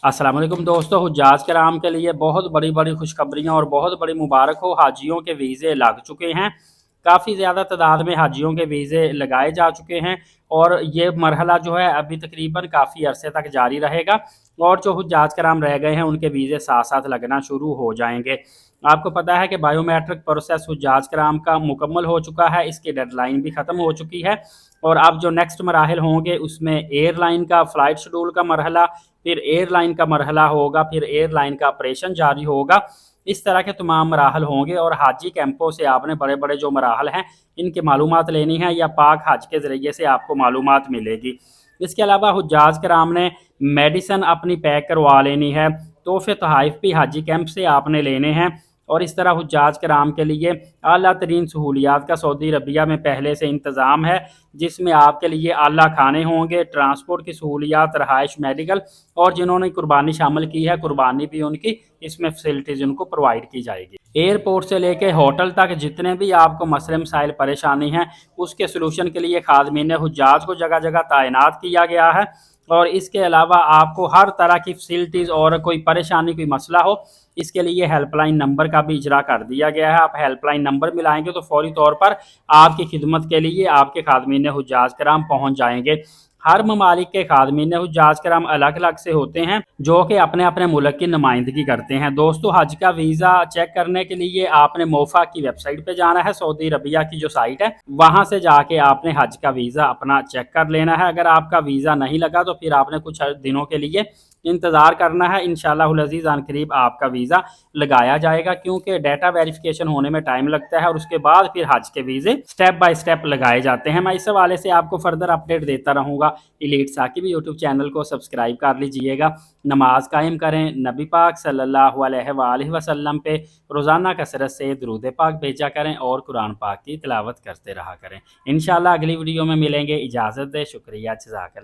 अस्सलाम वालेकुम दोस्तों, हुज्जाज कराम के लिए बहुत बड़ी बड़ी खुशखबरियाँ और बहुत बड़ी मुबारक हो। हाजियों के वीज़े लग चुके हैं। काफ़ी ज़्यादा तादाद में हाजियों के वीज़े लगाए जा चुके हैं और ये मरहला जो है अभी तकरीबन काफ़ी अरसे तक जारी रहेगा और जो हुज्जाज कराम रह गए हैं उनके वीज़े साथ साथ लगना शुरू हो जाएंगे। आपको पता है कि बायोमेट्रिक प्रोसेस हुज्जाज कराम का मुकम्मल हो चुका है, इसकी डेडलाइन भी ख़त्म हो चुकी है और अब जो नेक्स्ट मराहिल होंगे उसमें एयरलाइन का फ़्लाइट शेड्यूल का मरहला, फिर एयरलाइन का मरहला होगा, फिर एयरलाइन का ऑपरेशन जारी होगा। इस तरह के तमाम मराहल होंगे और हाजी कैंपों से आपने बड़े बड़े जो मराहल हैं इनकी मालूमात लेनी है या पाक हज के ज़रिए से आपको मालूमात मिलेगी। इसके अलावा हुज्जाज कराम ने मेडिसन अपनी पैक करवा लेनी है, तोहफे तोहाइफ भी हाजी कैंप से आपने लेने हैं और इस तरह हुज्जाज कराम के लिए आला तरीन सहूलियात का सऊदी अरबिया में पहले से इंतज़ाम है, जिसमें आपके लिए आला खाने होंगे, ट्रांसपोर्ट की सहूलियात, रहाइश, मेडिकल और जिन्होंने कुर्बानी शामिल की है कुर्बानी भी उनकी इसमें फैसिलिटीज़ उनको प्रोवाइड की जाएगी। एयरपोर्ट से लेके होटल तक जितने भी आपको मसले मसाइल परेशानी हैं उसके सलूशन के लिए खादमीन हुज्जाज को जगह जगह तैनात किया गया है और इसके अलावा आपको हर तरह की फैसिलिटीज़ और कोई परेशानी कोई मसला हो इसके लिए हेल्पलाइन नंबर का भी इजरा कर दिया गया है। आप हेल्पलाइन नंबर मिलाएंगे तो फौरी तौर पर आपकी खिदमत के लिए आपके खादमीन हुज्जाज कराम पहुँच जाएंगे। हर ममालिक के खादमीन हुज्जाज कराम अलग अलग से होते हैं जो कि अपने अपने मुल्क की नुमाइंदगी करते हैं। दोस्तों, हज का वीज़ा चेक करने के लिए आपने मोफा की वेबसाइट पे जाना है, सऊदी अरबिया की जो साइट है वहाँ से जाके आपने हज का वीज़ा अपना चेक कर लेना है। अगर आपका वीज़ा नहीं लगा तो फिर आपने कुछ दिनों के लिए इंतज़ार करना है। इंशाअल्लाह अज़ीज़ अनकरीब आपका वीज़ा लगाया जाएगा क्योंकि डाटा वेरिफिकेशन होने में टाइम लगता है और उसके बाद फिर हज के वीज़े स्टेप बाय स्टेप लगाए जाते हैं। मैं इस हवाले से आपको फर्दर अपडेट देता रहूँगा। एलीट साकिब यूट्यूब चैनल को सब्सक्राइब कर लीजिएगा। नमाज कायम करें, नबी पाक सल्लल्लाहु अलैहि वसल्लम पे रोज़ाना कसरत से दुरूद पाक भेजा करें और कुरान पाक की तिलावत करते रहा करें। इंशाअल्लाह अगली वीडियो में मिलेंगे। इजाज़त दें। शुक्रिया। जज़ाकल्लाह।